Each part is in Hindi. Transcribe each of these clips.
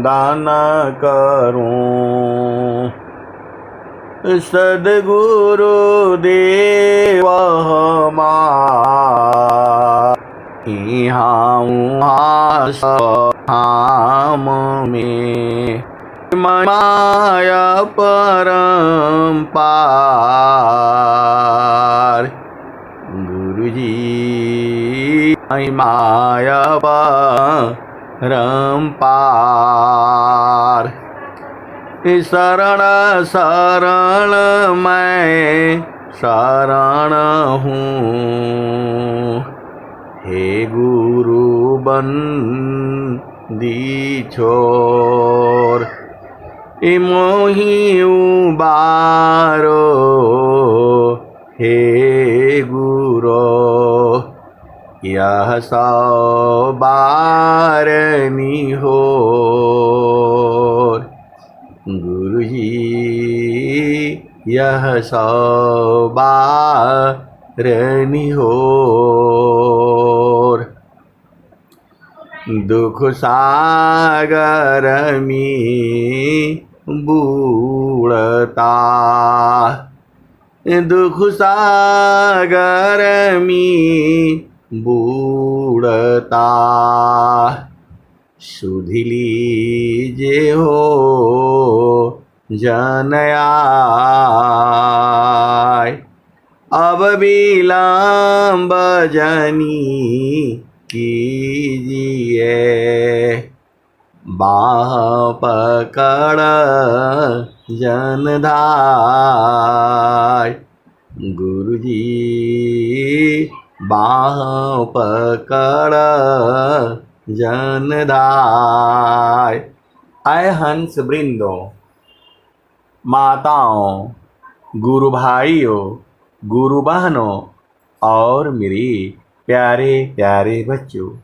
दान करूं। सद्गुरु देव हम में माया परम्पार। गुरुजी माया परम्पार। शरण शरण मैं शरण हूँ। हे गुरु बंदी छोर मोहि उबारो। हे गुरो यह सौ बार निहोर। गुरुजी यह सौ बार निहोर। दुख सागर में बूढ़ता। दुख सागर में बूढ़ता। सुध लीजे हो जन आय। अब विलंब जनी कीजिए। बाह पकड़ जनधाय। गुरुजी बाह पकड़ जनधाय। आए हंस वृंदों, माताओं, गुरु भाइयों, गुरु बहनों और मेरे प्यारे प्यारे बच्चों,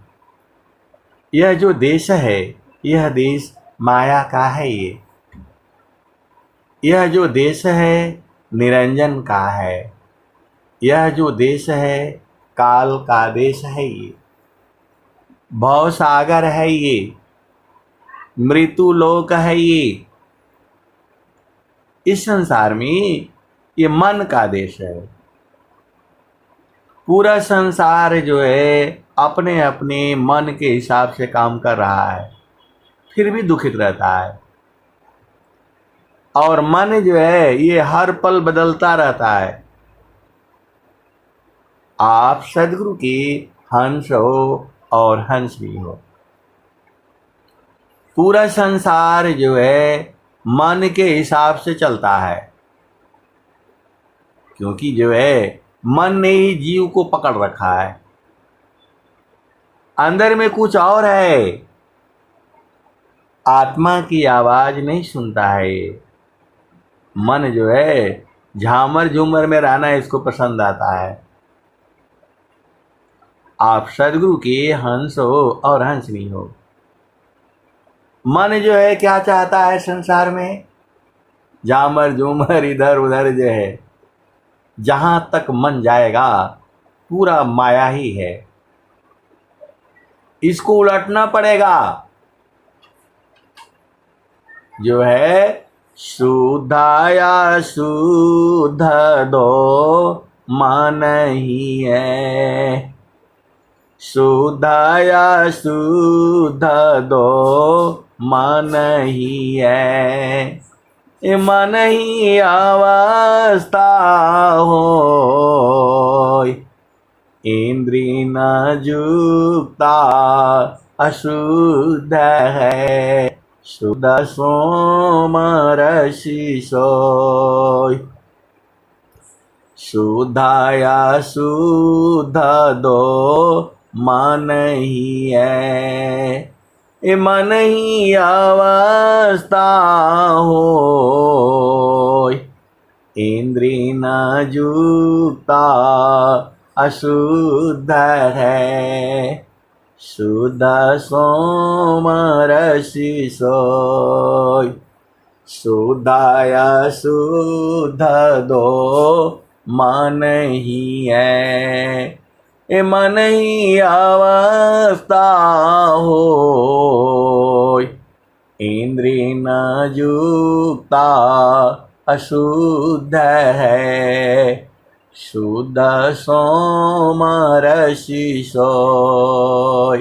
यह जो देश है यह देश माया का है। यह जो देश है निरंजन का है। यह जो देश है काल का देश है। ये भव सागर है। ये मृत्यु लोक है। ये इस संसार में ये मन का देश है। पूरा संसार जो है अपने अपने मन के हिसाब से काम कर रहा है, फिर भी दुखित रहता है। और मन जो है ये हर पल बदलता रहता है। आप सद्गुरु के हंस हो और हंस भी हो। पूरा संसार जो है मन के हिसाब से चलता है, क्योंकि जो है मन ने ही जीव को पकड़ रखा है। अंदर में कुछ और है। आत्मा की आवाज नहीं सुनता है। मन जो है झामर झूमर में रहना इसको पसंद आता है। आप सद्गुरु के हंस हो और हंस नहीं हो। मन जो है क्या चाहता है संसार में? झामर झूमर इधर उधर जो है, जहां तक मन जाएगा पूरा माया ही है। इसको उलटना पड़ेगा। जो है शुद्धाया शुद्ध दो मन ही है। शुद्धाया शुद्ध दो मन ही है। मन ही अवस्था हो इंद्रिय न जुक्ता अशुद्ध है। शुद्ध सोम रसि सोय। शुद्धाया शुद्ध दो मन ही है। मन ही अवस्था हो इंद्रिय न जुक्ता अशुद्ध है। शुद्ध सोम रसि सोय। शुद्धाया शुद्ध दो मन ही है। मन ही अवस्था हो इंद्रिय न युक्ता अशुद्ध है, शुद्ध सोम ऋषि सोय।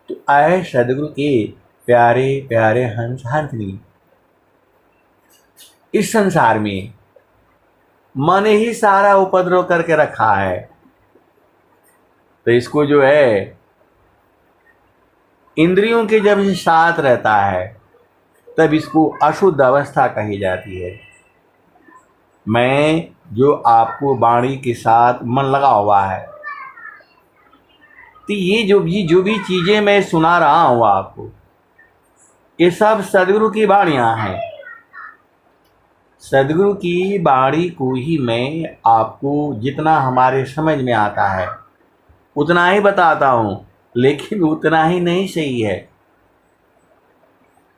तो आए सदगुरु के प्यारे प्यारे हंस हंसनी, इस संसार में मन ही सारा उपद्रव करके रखा है, तो इसको जो है इंद्रियों के जब साथ रहता है तब इसको अशुद्ध अवस्था कही जाती है। मैं जो आपको वाणी के साथ मन लगा हुआ है, तो ये जो भी चीजें मैं सुना रहा हूँ आपको, ये सब सदगुरु की वाणियां हैं। सदगुरु की वाणी को ही मैं आपको जितना हमारे समझ में आता है उतना ही बताता हूँ, लेकिन उतना ही नहीं सही है।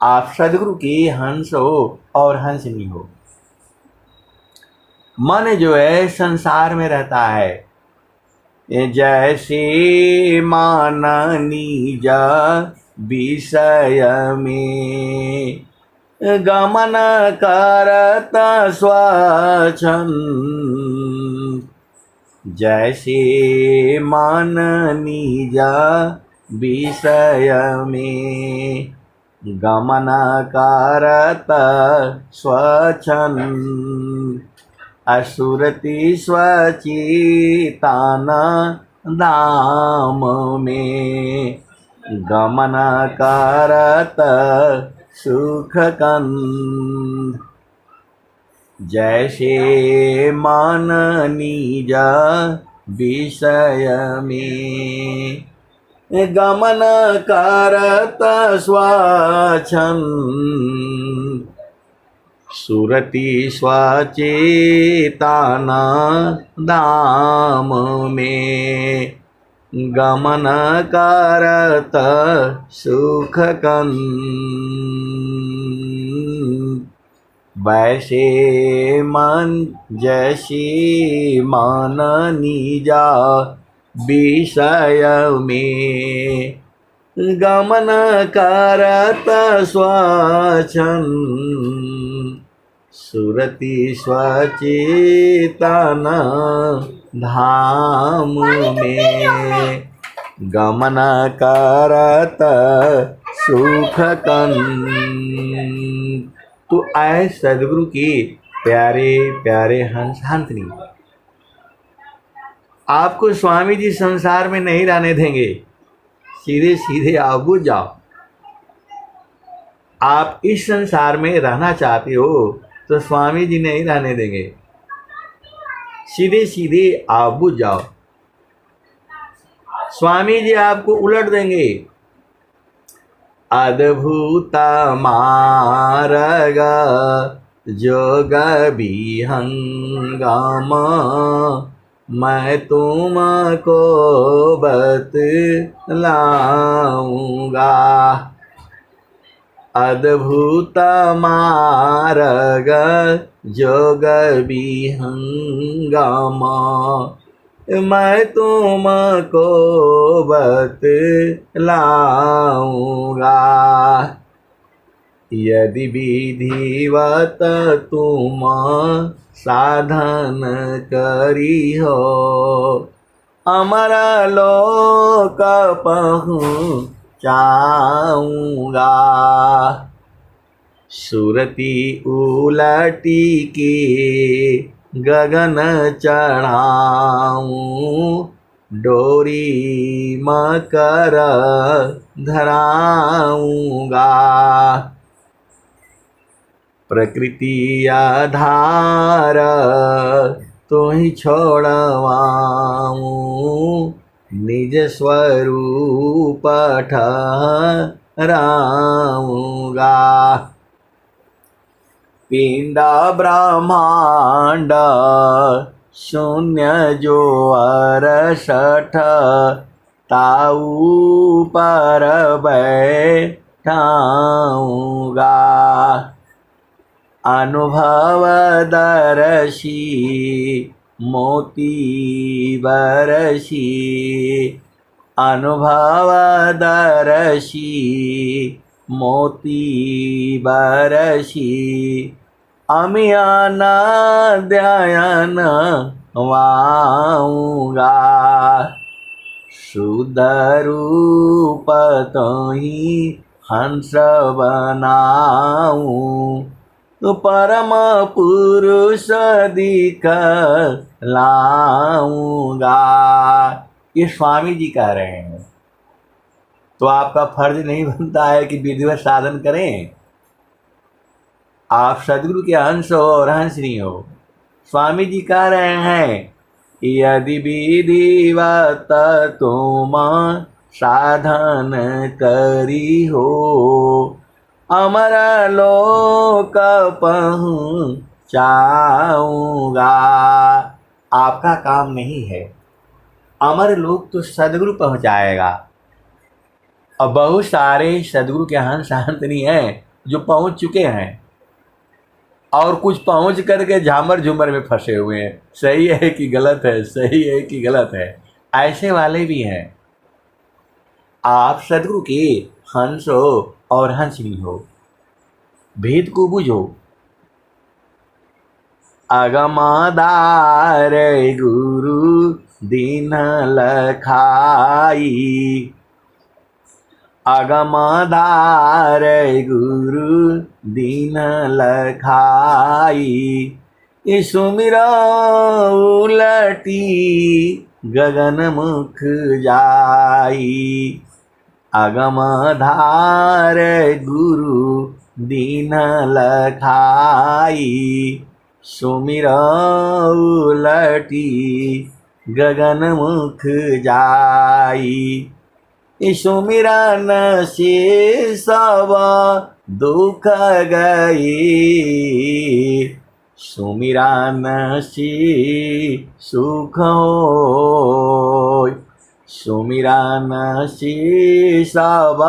आप सदगुरु के हंस हो और हंसनी हो। मन जो है संसार में रहता है, जैसे माननी जा विषय में गमन करता स्वच्छंद, जैसे माननी जा विषय में गमन करता स्वच्छंद, असुरति स्वचितान धाम में गमन करत सुख कंद, जैसे मन निज विषय में गमन करत स्वच्छंद, सुरति स्वचेतन धाम में गमन करत सुख कंद, वैसे मन जैसे मन निजा विषय में गमन करत स्वच्छंद, सुरति स्वचेतन धाम में गमन करत सुख कंद। तो आए सदगुरु के प्यारे प्यारे हंस हंसनी, आपको स्वामी जी संसार में नहीं रहने देंगे, सीधे सीधे आप बुझ जाओ। आप इस संसार में रहना चाहते हो तो स्वामी जी नहीं रहने देंगे, सीधे सीधे आप बुझ जाओ। स्वामी जी आपको उलट देंगे। अद्भुत मार्ग जोग विहंगम, मैं तुमको बतलाऊंगा। अद्भुत मार्ग जोग विहंगम, मैं तुमको बतलाऊंगा। यदि विधिवत तुम साधन करी हो, अमर लोक पहुँचाऊंगा। सुरति उलटी के गगन चढ़ाऊं, डोरी मकर धराऊंगा। प्रकृति आधार तो ही छोड़वाऊं, निज स्वरूप ठहराऊंगा। पिंड ब्रह्मांड शून्य जो 68 ताऊ पर बैठाऊंगा। अनुभवदर्शी मोती बरसी, अनुभवदर्शी मोती बरसी अमियाना ध्यान वाऊंगा शुद्ध रूप तोहि हंस बनाऊं तो परम पुरुष दिख लाऊंगा। ये स्वामी जी कह रहे हैं। तो आपका फर्ज नहीं बनता है कि विधिवत साधन करें। आप सदगुरु के अंश हो और हंसनी हो। स्वामी जी कह रहे हैं यदि विधिवत तुम साधन करी हो अमर लोक पहुँचाऊंगा। आपका काम नहीं है, अमर लोक तो सदगुरु पहुँचाएगा। अब बहुत सारे सदगुरु के हंस हंसनी हैं जो पहुँच चुके हैं और कुछ पहुँच करके झामर झूमर में फंसे हुए हैं। सही है कि गलत है, सही है कि गलत है, ऐसे वाले भी हैं। आप सदगुरु के हंस हो और हंसनी हो, भेद को बुझो। अगमदार गुरु दीन लखाई अगमदार गुरु दीन लखाई सुमिरो उलटी गगन मुख जाई अगमधार गुरु दीन लखाई सुमिरो उलटी गगन मुख जाई सुमिरन से सब दुख गई सुमिरन से सुख होय सुमिरन से सब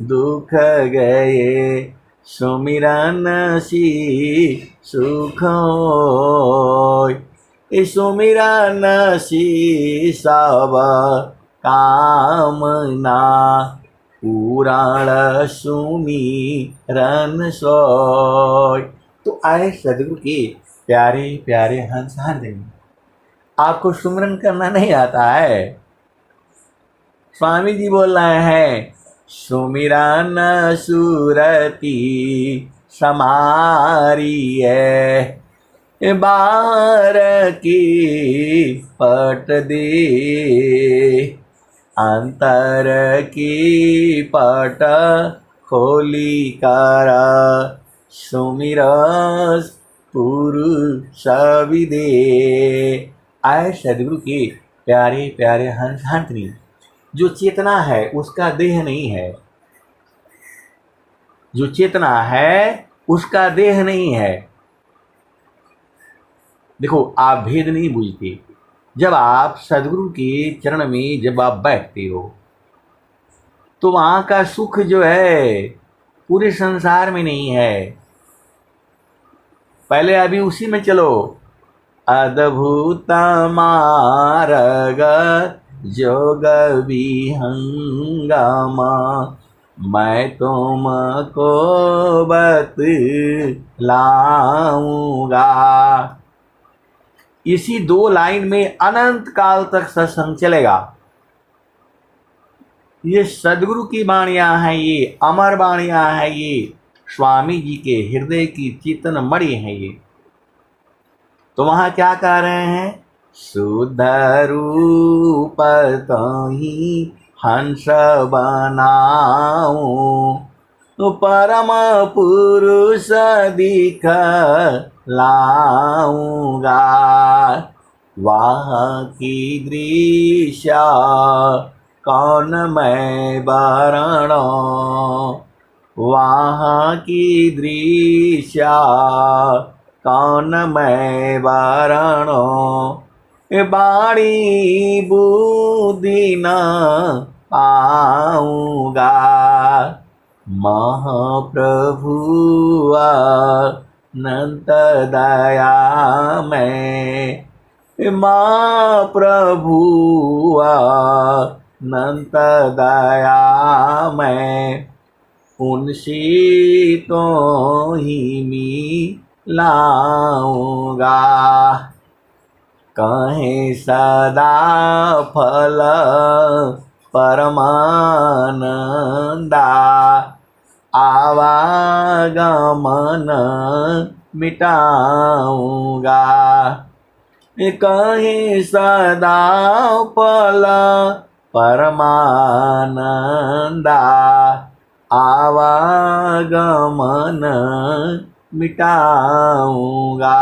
दुख गए सुमिरन से सुख होय सुमिरन से सब कामना पुराण सुमिरन सोय। तो आए सदगुरु के प्यारे प्यारे हंस हंसनी। आपको सुमिरन करना नहीं आता है। स्वामी जी बोल रहे हैं सुमिरन सुरती समारी है बार की पट दे अंतर की पट खोली कर सुमिर पुरुष विदे। आए सदगुरु के प्यारे प्यारे हंस हंसनी। जो चेतना है उसका देह नहीं है, जो चेतना है उसका देह नहीं है। देखो आप भेद नहीं बूझते। जब आप सदगुरु के चरण में जब आप बैठते हो तो वहाँ का सुख जो है पूरे संसार में नहीं है। पहले अभी उसी में चलो। अद्भुत मार्ग जोग विहंगमा मैं तुमको बतलाऊंगा। इसी 2 लाइन में अनंत काल तक सत्संग चलेगा। ये सदगुरु की वाणियां हैं, ये अमर वाणियां हैं, ये स्वामी जी के हृदय की चेतन मणि है ये। तो वहां क्या कह रहे हैं? शुद्ध रूप तोहि हंस बनाऊं तो परम पुरुष दिख लाऊंगा। वहाँ की दृश्य कौन मैं बरण वहाँ की दृश्य कौन मैं बरण बाणी बुद्धि न पाऊंगा। महाप्रभु अनंत दया में महाप्रभु अनंत दया में उनसे तो ही मिलाऊंगा। कहें सदा फल परमानंदा, आवागमन मिटाऊंगा। कहें सदा फल परमानंदा, आवागमन मिटाऊंगा।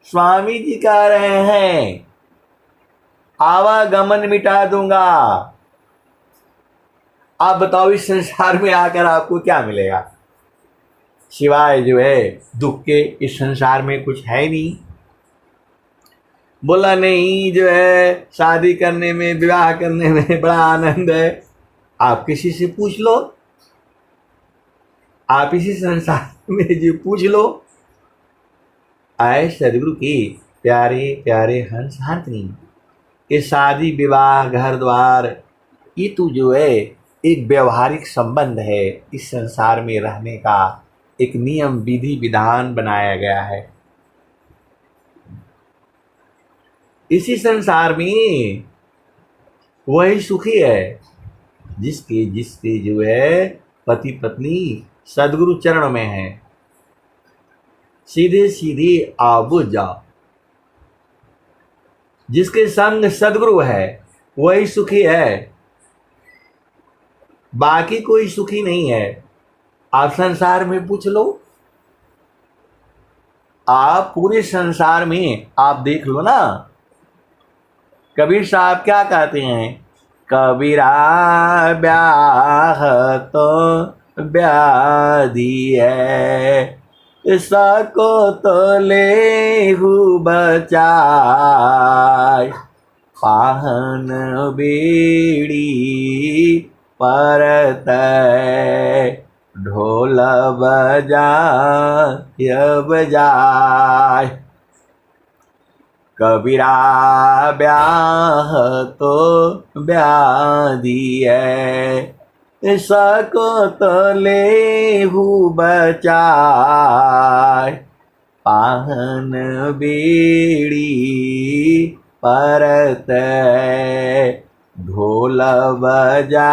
स्वामी जी कह रहे हैं आवागमन मिटा दूंगा। आप बताओ इस संसार में आकर आपको क्या मिलेगा सिवाय जो है दुख के। इस संसार में कुछ है नहीं। बोला नहीं जो है शादी करने में, विवाह करने में बड़ा आनंद है। आप किसी से पूछ लो, आप इसी संसार में जो पूछ लो। आए सदगुरु की प्यारे प्यारे हंस हाथनी, ये शादी विवाह घर द्वार ये तो जो है एक व्यवहारिक संबंध है। इस संसार में रहने का एक नियम विधि विधान बनाया गया है। इसी संसार में वही सुखी है जिसके जिसके जो है पति पत्नी सदगुरु चरण में है। सीधे सीधे आबू जाओ। जिसके संग सदगुरु है वही सुखी है, बाकी कोई सुखी नहीं है। आप संसार में पूछ लो, आप पूरे संसार में आप देख लो ना। कबीर साहब क्या कहते हैं? कबीरा ब्याह तो ब्याधी है, सको तो ले हु बचाए। पाहन बीड़ी परत ढोल बजा बजाए। कबीरा ब्याह तो ब्याधी है, सको तो ले हु बचाए। पाहन बीड़ी परत ढोल बजा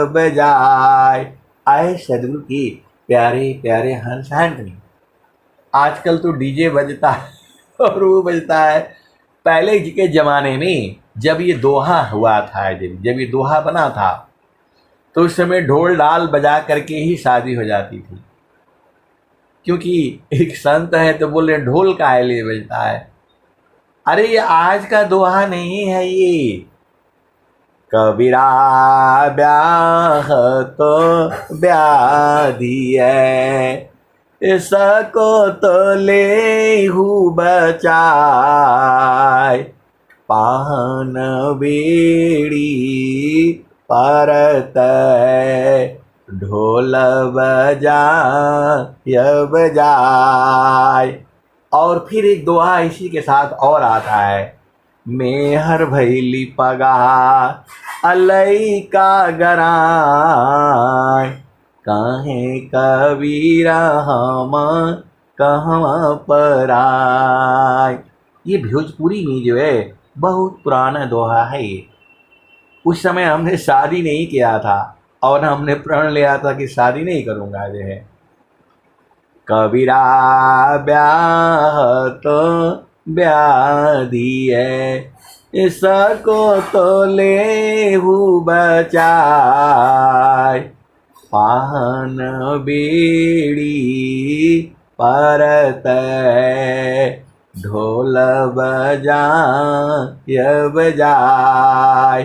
बजाए। आए सदगुरु की प्यारे प्यारे हंस हाथनी। आजकल तो डीजे बजता है और वो बजता है। पहले के जमाने में जब ये दोहा हुआ था, जब ये दोहा बना था तो उस समय ढोल डाल बजा करके ही शादी हो जाती थी। क्योंकि एक संत है तो बोल रहे ढोल काहे लिए बजता है। अरे ये आज का दोहा नहीं है ये। कबीरा ब्याह तो ब्याधी है, सको तो ले हु बचाए। पाहन बीड़ी परत ढोल बजा बजाए। और फिर एक दोहा इसी के साथ और आता है। मेहर भैली पगा अलई का गराय, काहे कबीरा हम कहाँ पर आए। ये भोजपुरी में जो है बहुत पुराना दोहा है ये। उस समय हमने शादी नहीं किया था और हमने प्रण लिया था कि शादी नहीं करूँगा जो है। कबीरा ब्याह तो ब्याधी है, सको तो ले हु बचाए। पाहन बीड़ी परत ढोल बजा बजाए।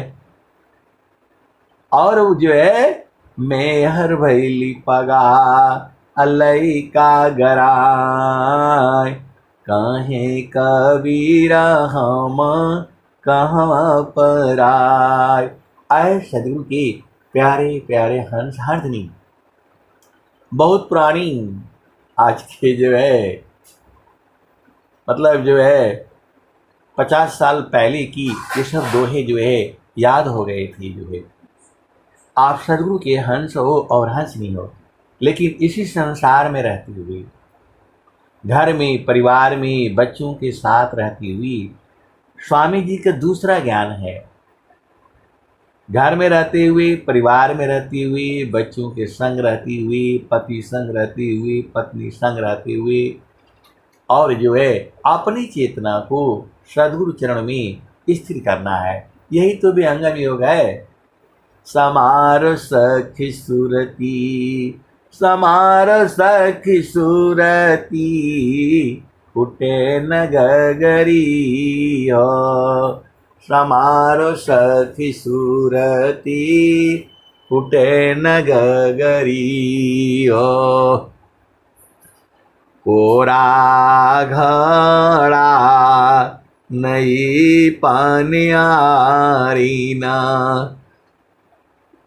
और जो है मेहर भैली पगा अलई का गराय, काहे कबीरा हम कहाँ पर आए। आए सदगुरु के प्यारे प्यारे हंस हाथनी। बहुत पुरानी आज के जो है मतलब जो है 50 साल पहले की ये सब दोहे जो है याद हो गए थे जो है। आप सदगुरु के हंस हो और हंसनी हो, लेकिन इसी संसार में रहती हुई, घर में, परिवार में, बच्चों के साथ रहती हुई स्वामी जी का दूसरा ज्ञान है। घर में रहते हुए, परिवार में रहती हुई, बच्चों के संग रहती हुई, पति संग रहती हुई, पत्नी संग रहते हुए, और जो है अपनी चेतना को सद्गुरु चरण में स्थिर करना है। यही तो विहंगम योग है। समार सखी सुरती, समार सखी सुरती, फुटे न गगरी हो। समारो सखी सुरती, फुटे न गगरी हो। कोरा घड़ा नई पानियारीना,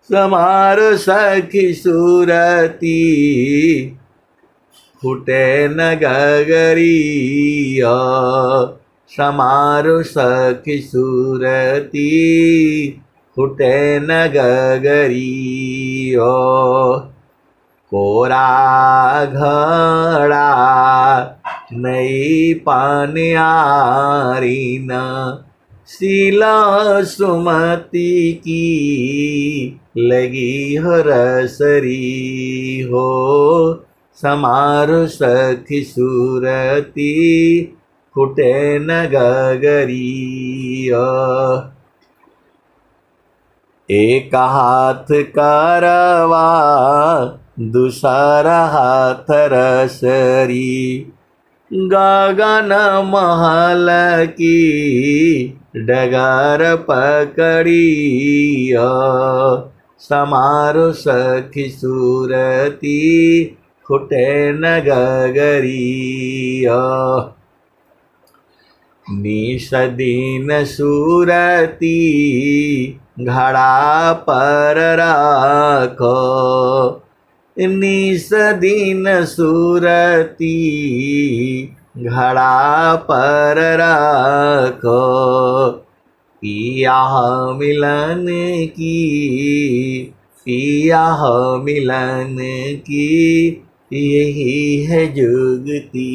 समारो सखी सुरती, फुटे न गगरी हो। समारो सखी सुरती, फुटे न गगरी हो। कोरा घड़ा नई पानियारीना, शीला सुमति की लगी हो रसरी हो। समारो सखी सुरती, फुटे न गगरी हो। एक हाथ करवा, दूसरा हाथ रसरी, गगन महल की डगर पकड़ी हो। समारो सखी सुरती, फुटे न गगरी हो। निश दिन सुरती, घड़ा पर राखो, निश दिन सुरती, घड़ा पर राखो। पिया मिलन की, पिया मिलन की, यही है जुगती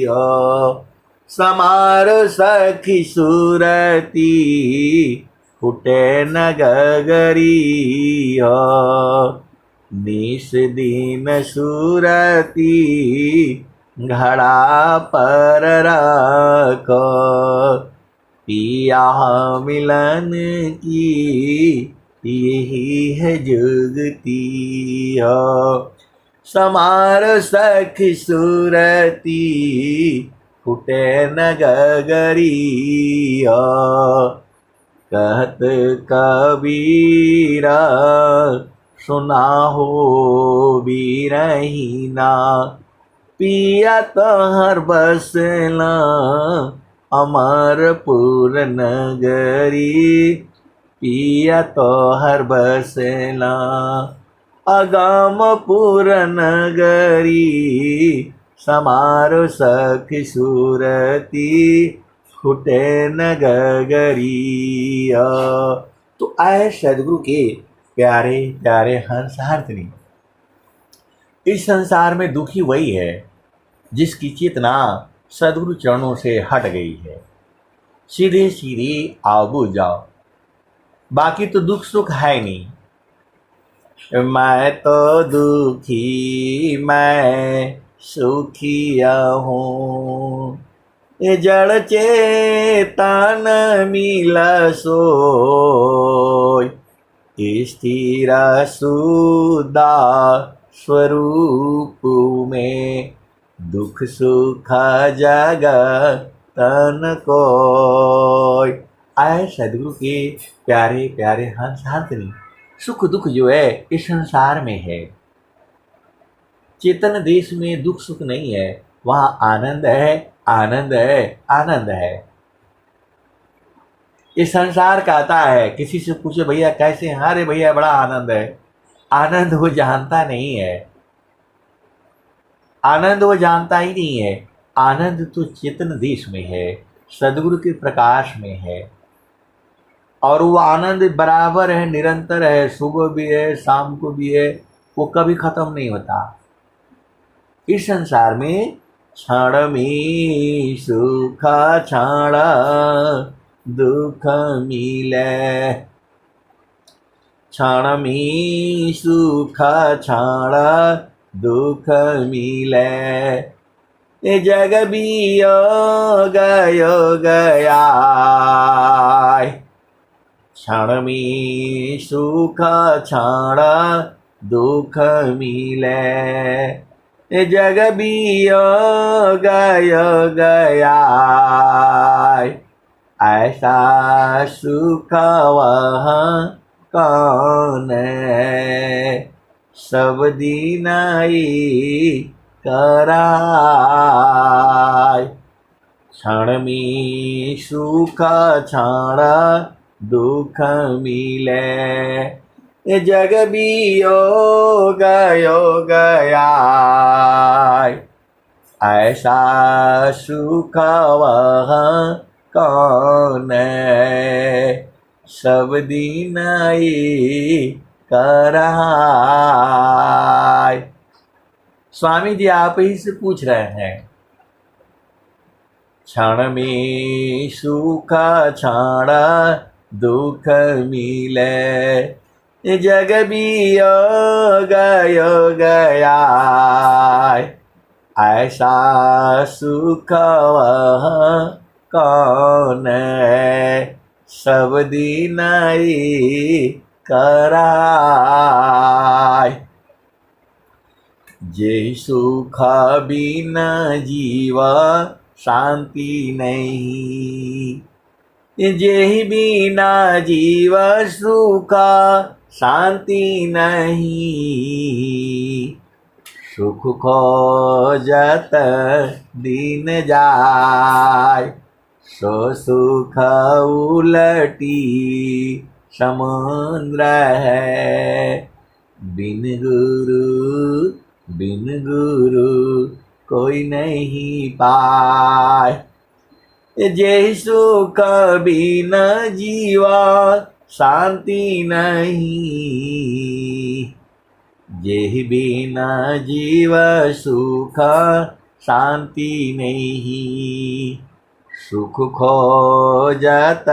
हो। समारो सखी सुरती, फुटे न गगरी हो। निश दिन सुरती, घड़ा पर रखो। पिया मिलन की, यही है जुगती हो। समार सखी सुरती, फुटे न गगरी हो। कहत कबीरा, सुना हो बीरहीना, पिया तोहर बसला अमरपुर नगरी। पिया तोहर बसला अगमपुर नगरी। समारो सखी सुरती, फुटे न गगरी हो। तो आए सदगुरु के प्यारे प्यारे हंस हंसनी। इस संसार में दुखी वही है जिसकी चेतना सदगुरु चरणों से हट गई है। सीधे सीधे आओ बुझ जाओ, बाकी तो दुख सुख है नहीं। मैं तो दुखी मैं सुखिया हूँ, जड़ चेतन मिला सोय। स्थिर सुदा स्वरूप में, दुख सुख जगतन कोय। आए सदगुरु के प्यारे प्यारे हंस हंसनी। सुख दुख जो है इस संसार में है। चेतन देश में दुख सुख नहीं है, वहां आनंद है, आनंद है, आनंद है। इस संसार कहता है, किसी से पूछे भैया कैसे हैं, अरे भैया बड़ा आनंद है। आनंद वो जानता नहीं है, आनंद वो जानता ही नहीं है। आनंद तो चेतन देश में है, सदगुरु के प्रकाश में है। और वो आनंद बराबर है, निरंतर है, सुबह भी है, शाम को भी है, वो कभी खत्म नहीं होता। इस संसार में क्षण में सुख क्षण दुख मिले, क्षण में सुख क्षण दुख मिले, ये जग भी योग योग आय। क्षण में सुख क्षण दुख मिले, ये जग भी योग योग आय। ऐसा सुख वह कौन है, सब दीनाई कराय। क्षण में सुख क्षण दुख मिले, ये जग भी योग योग आय। ऐसा सुख वह कौन है, सब दीनाई कराय। स्वामी जी आप ही से पूछ रहे हैं, क्षण में सुख क्षण दुख मिले, जग भी योग योग आय। ऐसा सुख वह कौन है, सब दीनाई कराय। जे सुख बिना जीव शांति नहीं, जे बिना जीव सुख शांति नहीं। सुख खोजत दिन जाय, सो सुख उलटी समुद्र है। बिन गुरु कोई नहीं पाए, जे सुख बिन जीवा शांति नहीं। जे बिना जीव सुख शांति नहीं। सुख खोजत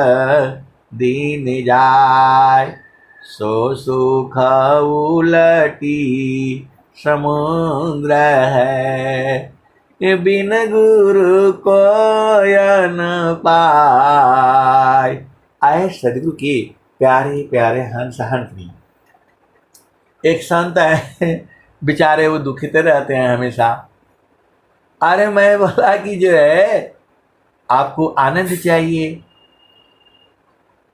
दिन जाय, सो सुख उलटी समुद्र है। बिन गुरु कोय न पाय। आए सदगुरु के प्यारे प्यारे हंस हंसनी। एक संत है, बेचारे वो दुखित रहते हैं हमेशा। अरे मैं बोला कि जो है आपको आनंद चाहिए,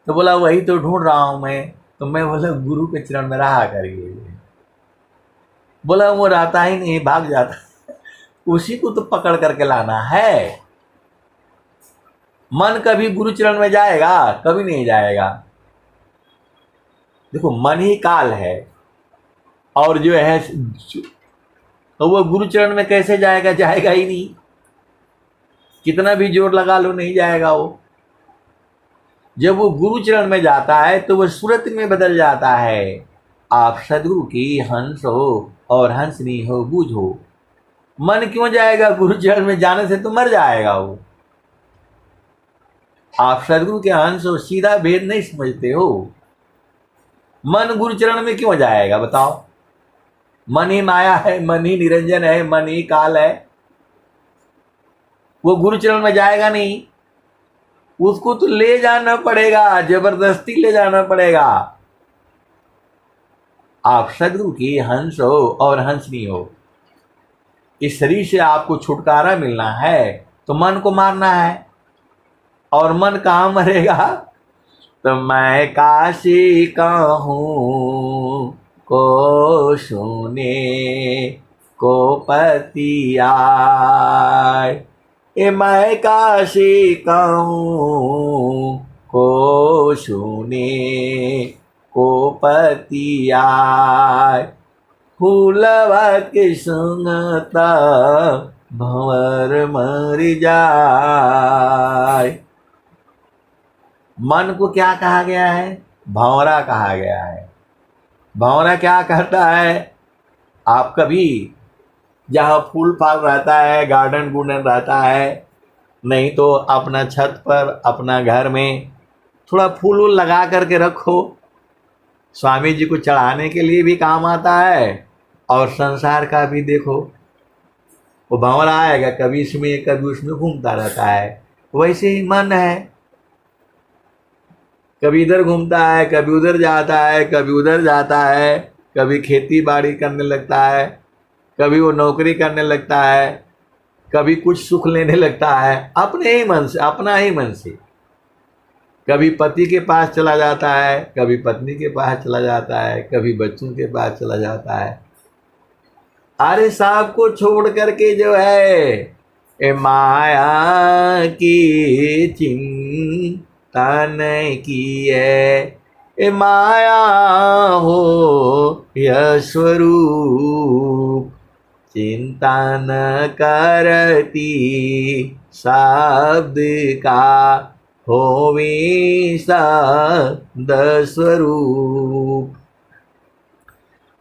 तो बोला वही तो ढूंढ रहा हूं मैं। तो मैं बोला गुरु के चरण में रहा करिए। बोला वो रहता ही नहीं, भाग जाता, उसी को तो पकड़ करके लाना है। मन कभी गुरु चरण में जाएगा? कभी नहीं जाएगा। देखो मन ही काल है, और जो है तो वो गुरु चरण में कैसे जाएगा? जाएगा ही नहीं, कितना भी जोर लगा लो नहीं जाएगा वो। जब वो गुरु चरण में जाता है तो वो सूरत में बदल जाता है। आप सदगुरु की हंस हो और हंसनी हो बूझो। मन क्यों जाएगा गुरु चरण में? जाने से तो मर जाएगा वो। आप सदगुरु के हंस हो, सीधा भेद नहीं समझते हो। मन गुरु चरण में क्यों जाएगा बताओ? मन ही माया है, मन ही निरंजन है, मन ही काल है। वो गुरु चरण में जाएगा नहीं, उसको तो ले जाना पड़ेगा, जबरदस्ती ले जाना पड़ेगा। आप सदगुरु की हंस हो और हंसनी हो। इस शरीर से आपको छुटकारा मिलना है तो मन को मारना है। और मन कहाँ मरेगा? तो मैं काशी कहूँ को सुने को पति आए। ए मैं काशी कहूँ को सुने को पति आए। फूलवा के सुनता भंवर मर जाए। मन को क्या कहा गया है? भंवरा कहा गया है। भंवरा क्या करता है? आप कभी जहाँ फूल फाल रहता है, गार्डन गुर्डन रहता है, नहीं तो अपना छत पर अपना घर में थोड़ा फूल वूल लगा करके रखो, स्वामी जी को चढ़ाने के लिए भी काम आता है और संसार का भी देखो। वो भंवरा आएगा, कभी इसमें कभी उसमें घूमता रहता है। वैसे ही मन है, कभी इधर घूमता है, कभी उधर जाता है, कभी उधर जाता है, कभी खेती बाड़ी करने लगता है, कभी वो नौकरी करने लगता है, कभी कुछ सुख लेने लगता है अपने ही मन से, अपना ही मन से। कभी पति के पास चला जाता है, कभी पत्नी के पास चला जाता है, कभी बच्चों के पास चला जाता है। अरे सब को छोड़ करके जो है ए माया की चिंता नहीं की है, ए माया हो यह स्वरूप, चिंता न करती शब्द का होवे सद स्वरूप।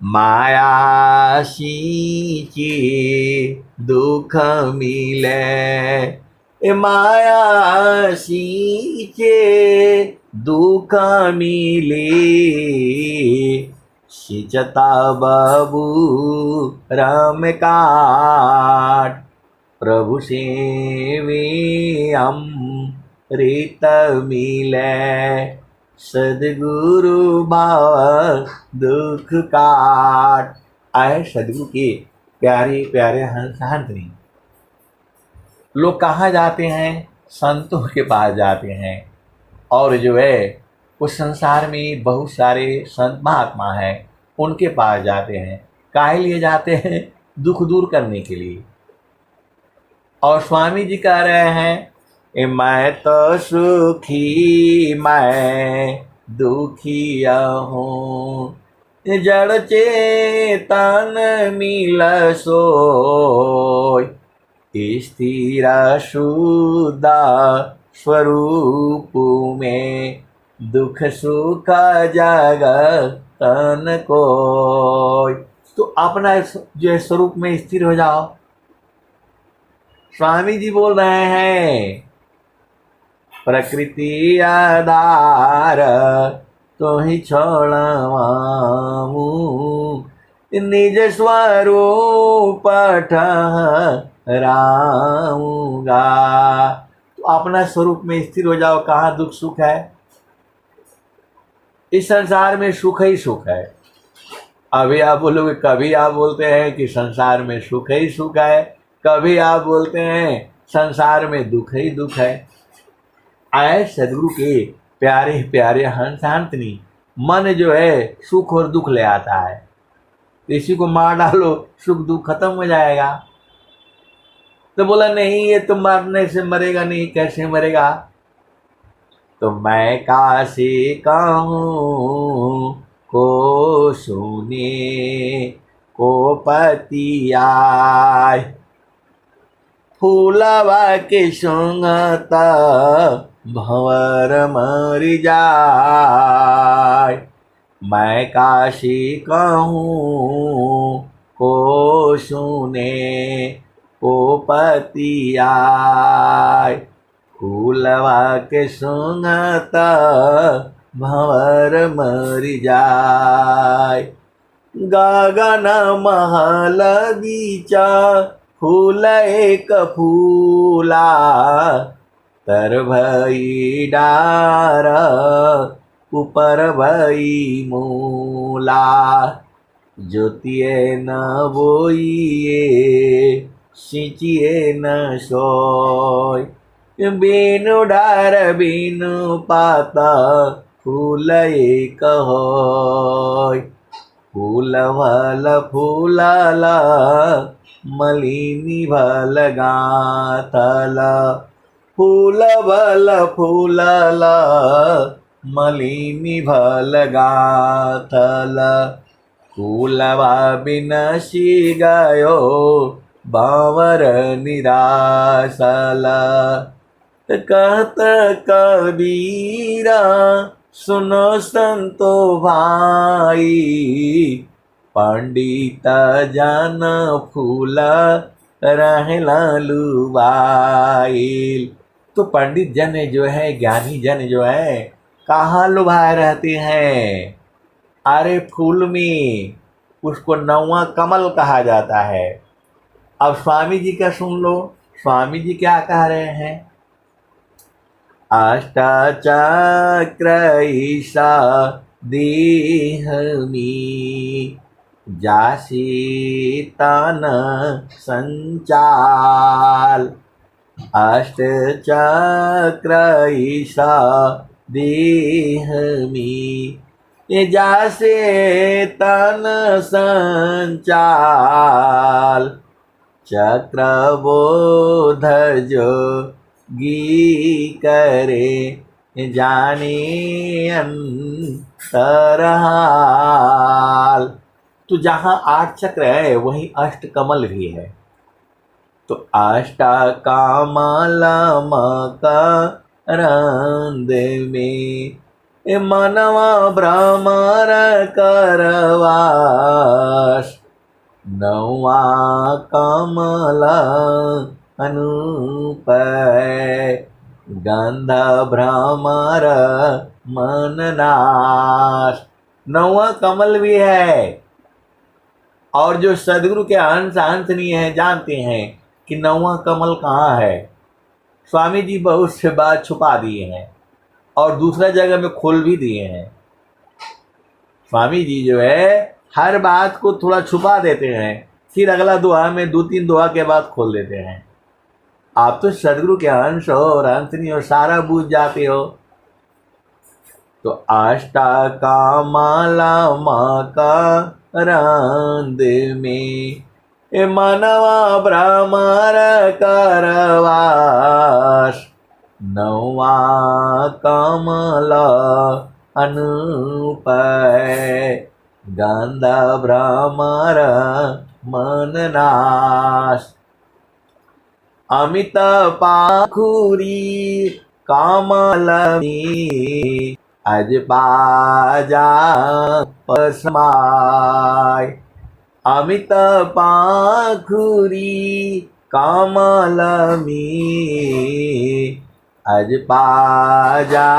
मायाशी दुख मिले, ए मायाशी दुख मिले, सिचता बाबू राम काट, प्रभु सेवे अमृत मिले, सदगुरु बाबा दुख काट। आए सदगुरु के प्यारे प्यारे हंस हंसनी लोग कहाँ जाते हैं? संतों के पास जाते हैं। और जो है उस संसार में बहुत सारे संत महात्मा हैं, उनके पास जाते हैं। काहे लिए जाते हैं? दुख दूर करने के लिए। और स्वामी जी कह रहे हैं मैं तो सुखी मैं दुखिया हूँ, जड़ चेतन मिल सोय, स्थिर शुद्ध स्वरूप में दुख सुख जगतन कोय। तो अपना जो स्वरूप में स्थिर हो जाओ। स्वामी जी बोल रहे हैं प्रकृति आधार तो ही छोड़वाऊं, निज स्वरूप ठहराऊंगा। तो अपना स्वरूप में स्थिर हो जाओ। कहाँ दुख सुख है? इस संसार में सुख ही सुख है। अभी आप बोलोगे, कभी आप बोलते हैं कि संसार में सुख ही सुख है, कभी आप बोलते हैं संसार में दुख ही दुख है। आए सदगुरु के प्यारे प्यारे हंस हंसनी मन जो है सुख और दुख ले आता है। इसी को मार डालो, सुख दुख खत्म हो जाएगा। तो बोला नहीं, ये तो मरने से मरेगा नहीं, कैसे मरेगा? तो मैं काशी कहूँ को सुने को पति आय, फूलवा के सुंगता भंवर मर जाय। मैं काशी कहूँ को सुने को पति आय, फूलवा के सुंगता भंवर मर जाय। गगन महल बीचा फूल एक फूला, तर भई डार ऊपर भई मूला, ज्योतिए न बोइए सिंचिए न सोय, बिनु डार बिनु पाता फूल एक होय। फूल भल फूलाला मलिनी भल गाथल, फूल भल फूलाला मलिनी भल गाथल, फूलवा बिनसी गयो बावर निरासल। कहत कबीरा सुनो संतो भाई, पंडित जन फूल रहला लुभाइल। तो पंडित जन जो है, ज्ञानी जन जो है, कहाँ लुभाए रहते हैं? अरे फूल में, उसको नौवा कमल कहा जाता है। अब स्वामी जी का सुन लो, स्वामी जी क्या कह रहे हैं? अष्टचक्र ईशा देह में, जासी तन संचाल। अष्टचक्र ईशा देह में, ये जासे तन संचाल। चक्रबोध जो गी करे, जाने अंतरहाल। तो जहाँ 8 चक्र है वहीं अष्ट कमल भी है। तो अष्ट कमल मकरंद में, मनवा भ्रमर करवास। नौवा कमल अनूप, गंध भ्रमर मन नाश। नौवा कमल भी है। और जो सदगुरु के अंश अंशनीय हैं जानते हैं कि नौवा कमल कहाँ है। स्वामी जी बहुत से बात छुपा दिए हैं और दूसरा जगह में खोल भी दिए हैं। स्वामी जी जो है हर बात को थोड़ा छुपा देते हैं, फिर अगला दुआ में 2-3 दुआ के बाद खोल देते हैं। आप तो सदगुरु के अंश हो और अंशनीय हो, सारा बूझ जाते हो। तो अष्टकमल मकरंद में, मनवा भ्रमर करवास। नौवा कमल अनूप, गंध भ्रमर मन नाश। अमित पाखुरी कमल में, अज बाजा पसमाय। अमित पाखुरी कमल में, अज बाजा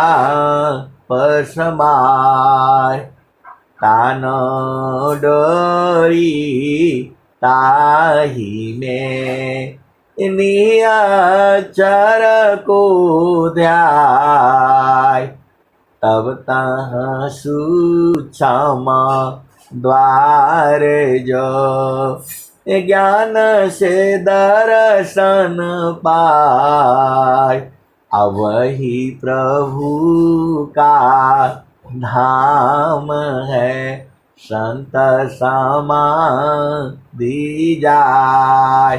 पसमाय। तान डोरी ताही में, नियचर को ध्याय। तब तहाँ सूक्ष्म द्वार जो, ज्ञान से दर्शन पाय। अब वही प्रभु का धाम है, संत समाधि जाय।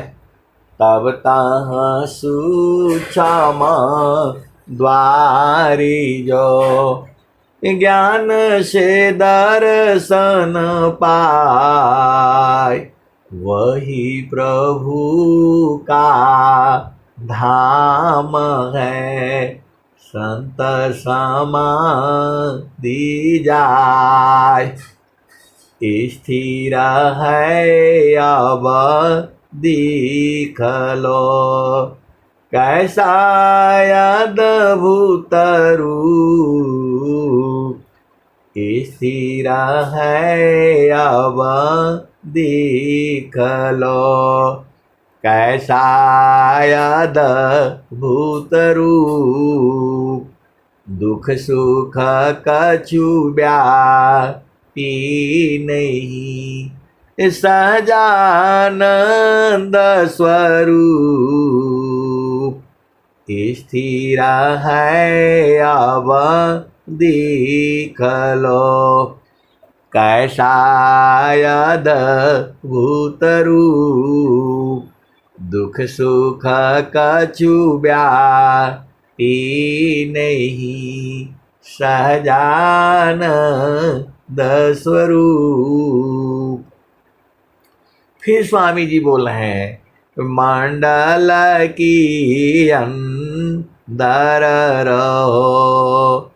तब तहाँ सूक्ष्म द्वारी जो, ज्ञान से दर्शन पाय। वही प्रभु का धाम है, संत समाधि जाय। स्थिर है अब देख लो, कैसा अद्भुत रूप। स्थिर है अब देख लो, कैसा अद्भुत रूप। दुख सुख कछु व्यापी नहीं, सहजानंद स्वरूप। स्थिर है अब देख लो, कैसा अद्भुत रूप। दुख सुख कछु व्यापी नहीं, सहजानंद स्वरूप। फिर स्वामी जी बोल रहे हैं, मंडल की दर रहो,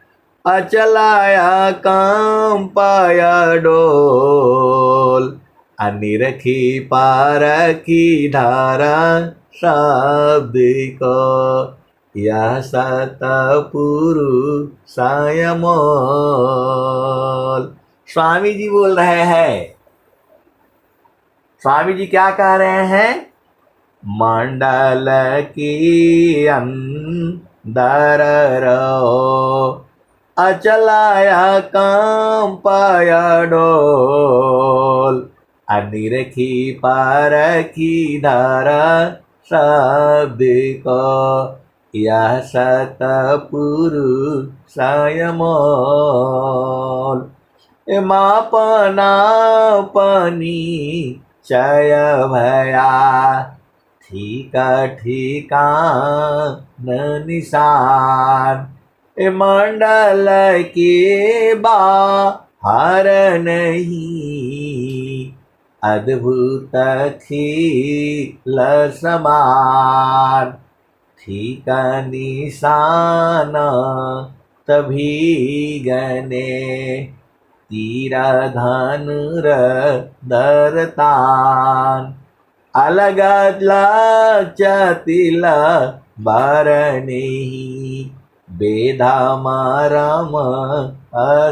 अचलाया काम पाया डोल, अनिरखी पारखी धारा शब्द को, यह सतपुरुषाय मोल। स्वामी जी बोल रहे हैं, स्वामी जी क्या कह रहे हैं? मंडल की अंदर रहो, अचलाया काम पाया डोल, अनिरखी पारखी धारा शब्द को, यह सतपुरुषाय मोल। मापनापनी चय भया, ठीका ठिकान निशान, मंडल के बाहर नहीं, अद्भुत खिल समान, ठीका निशान तभी गने, तीरा धनुर दरतान, अलग लचतिल बर नहीं, बेधा मरम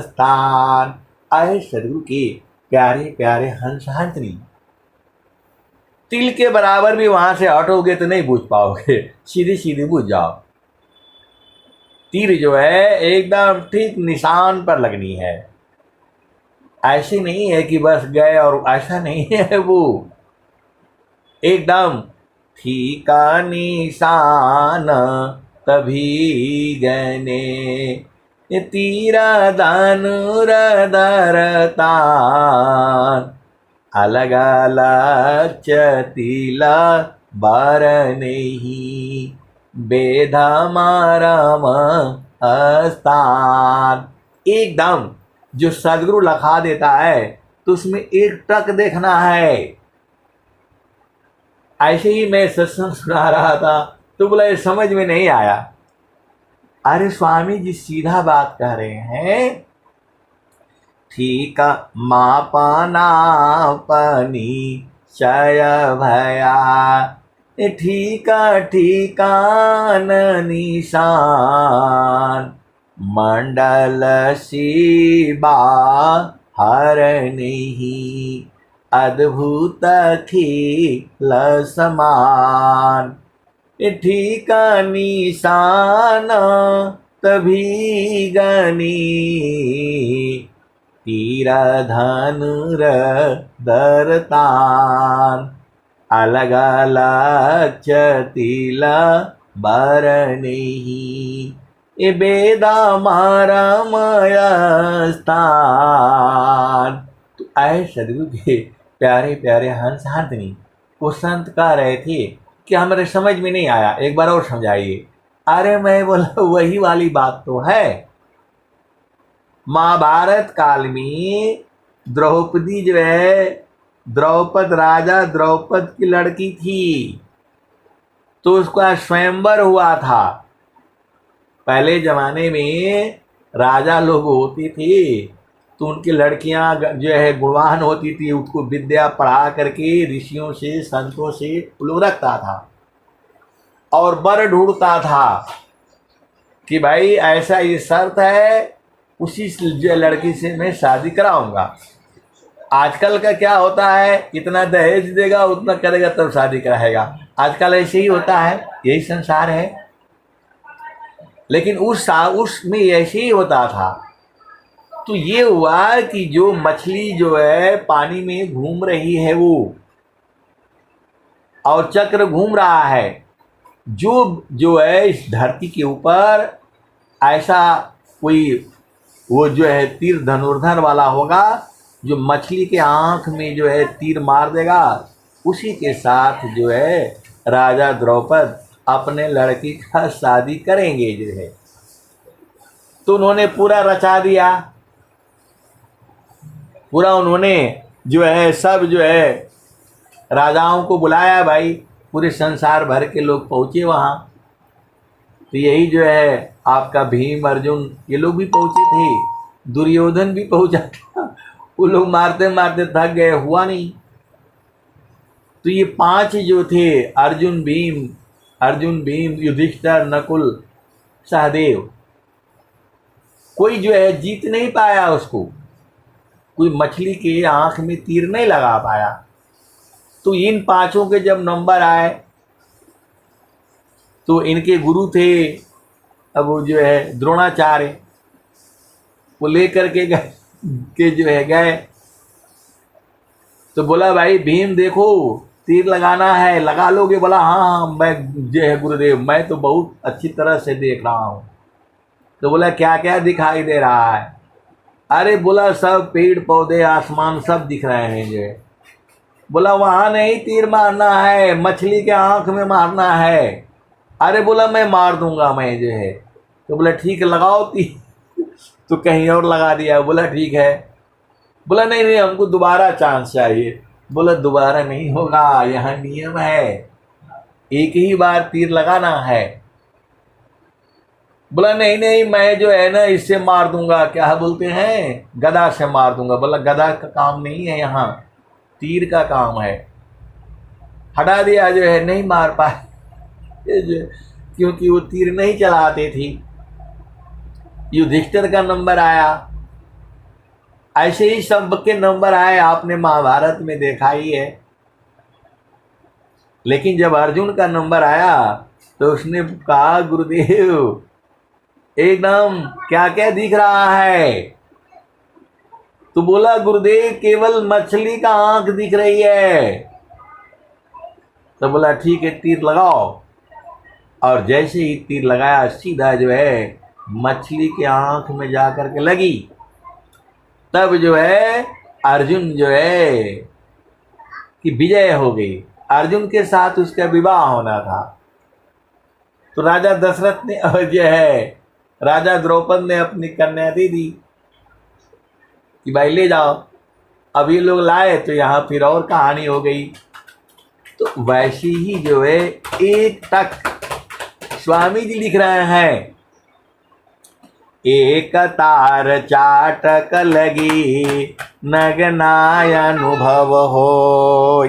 स्थान। आए सरयू के प्यारे प्यारे हंस हंसनी, तिल के बराबर भी वहां से हटोगे तो नहीं बूझ पाओगे, सीधी सीधी बूझ जाओ। तीर जो है एकदम ठीक निशान पर लगनी है, ऐसे नहीं है कि बस गए, और ऐसा नहीं है, वो एकदम ठीका निशान तभी गने, तीरा धनुर धरतान, अलग लचतिला बार नहीं, बेधा मारम स्थान। एकदम जो सदगुरु लखा देता है तो उसमें एक टक देखना है। ऐसे ही मैं सत्संग सुना रहा था तो बोला ये समझ में नहीं आया। अरे स्वामी जी सीधा बात कह रहे हैं, ठीक मापनापनी चय भया, ठीका ठिकान निशान, मंडल शिबा हर नहीं, अद्भुत खिल समान, ठीका निशान तभी गनी, तीरा धनुर दरतान, अलग लचतिला बर नहीं, ए बेदा मारा माया स्थान। तो आए सदगुरु के प्यारे प्यारे हंस हंसनी, वो संत कह रहे थे कि हमारे समझ में नहीं आया, एक बार और समझाइए। अरे मैं बोला वही वाली बात तो है। महाभारत काल में द्रौपदी जो है, द्रौपद राजा द्रौपद की लड़की थी, तो उसका स्वयंवर हुआ था। पहले जमाने में राजा लोग होती थी तो उनकी लड़कियां जो है गुणवान होती थी, उसको विद्या पढ़ा करके ऋषियों से संतों से लोग रखता था और वर ढूंढता था कि भाई ऐसा ये शर्त है, उसी जो लड़की से मैं शादी कराऊंगा। आजकल का क्या होता है, इतना दहेज देगा उतना करेगा तब शादी कराएगा। आजकल ऐसे ही होता है, यही संसार है। लेकिन उसमें ऐसे ही होता था। तो ये हुआ कि जो मछली जो है पानी में घूम रही है वो, और चक्र घूम रहा है, जो है इस धरती के ऊपर ऐसा कोई वो जो है तीर धनुर्धर वाला होगा, जो मछली के आंख में जो है तीर मार देगा, उसी के साथ जो है राजा द्रौपद अपने लड़की का शादी करेंगे जो है। तो उन्होंने पूरा रचा दिया, पूरा उन्होंने जो है सब जो है राजाओं को बुलाया। भाई पूरे संसार भर के लोग पहुँचे वहाँ। तो यही जो है आपका भीम अर्जुन ये लोग भी पहुंचे थे, दुर्योधन भी पहुंचा था, वो लोग मारते मारते थक गए, हुआ नहीं। तो ये 5 जो थे अर्जुन भीम युधिष्ठिर नकुल सहदेव, कोई जो है जीत नहीं पाया उसको, कोई मछली के आंख में तीर नहीं लगा पाया। तो इन 5 के जब नंबर आए तो इनके गुरु थे, अब वो जो है द्रोणाचार्य, वो लेकर के गए जो है गए, तो बोला भाई भीम देखो तीर लगाना है, लगा लोगे? बोला हाँ मैं जो है गुरुदेव मैं तो बहुत अच्छी तरह से देख रहा हूँ। तो बोला क्या क्या दिखाई दे रहा है? अरे बोला सब पेड़ पौधे आसमान सब दिख रहे हैं जो है। बोला वहाँ नहीं तीर मारना है, मछली के आंख में मारना है। अरे बोला मैं मार दूंगा मैं जो है। तो बोला ठीक है लगाओ तीर, तो कहीं और लगा दिया। बोला ठीक है। बोला नहीं नहीं हमको दोबारा चांस चाहिए। बोला दोबारा नहीं होगा, यहाँ नियम है, एक ही बार तीर लगाना है। बोला नहीं नहीं मैं जो है ना इससे मार दूंगा, क्या बोलते हैं, गदा से मार दूंगा। बोला गदा का काम नहीं है, यहाँ तीर का काम है। हटा दिया जो है, नहीं मार पाए क्योंकि वो तीर नहीं चलाते थे। युधिष्ठिर का नंबर आया, ऐसे ही सबके नंबर आए, आपने महाभारत में देखा ही है। लेकिन जब अर्जुन का नंबर आया तो उसने कहा गुरुदेव एकदम क्या क्या दिख रहा है? तो बोला गुरुदेव केवल मछली का आंख दिख रही है। तो बोला ठीक है तीर लगाओ। और जैसे ही तीर लगाया सीधा जो है मछली के आंख में जा करके लगी। तब जो है अर्जुन जो है कि विजय हो गई। अर्जुन के साथ उसका विवाह होना था। तो राजा दशरथ ने जो है राजा द्रौपद ने अपनी कन्या दे दी कि भाई ले जाओ। अब ये लोग लाए तो यहाँ फिर और कहानी हो गई। तो वैसे ही जो है एक तक स्वामी जी लिख रहे हैं, एक तार चाटक लगी नगनाय अनुभव होय।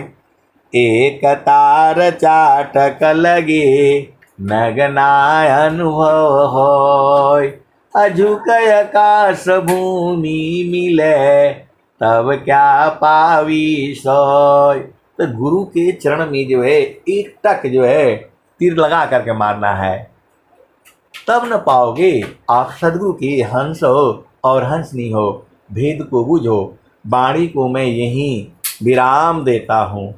एक तार चाटक लगी नगनाय अनुभव होय। अझुकय आकाश भूमि मिले तब क्या पावी सोय। तो गुरु के चरण में जो है एक टक जो है तीर लगा करके मारना है, तब न पाओगे आप सदगुरु के हंस हो और हंसनी हो। भेद को बुझो, वाणी को मैं यहीं विराम देता हूँ।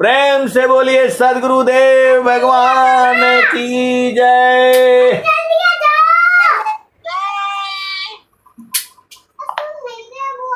प्रेम से बोलिए सदगुरुदेव भगवान की जय।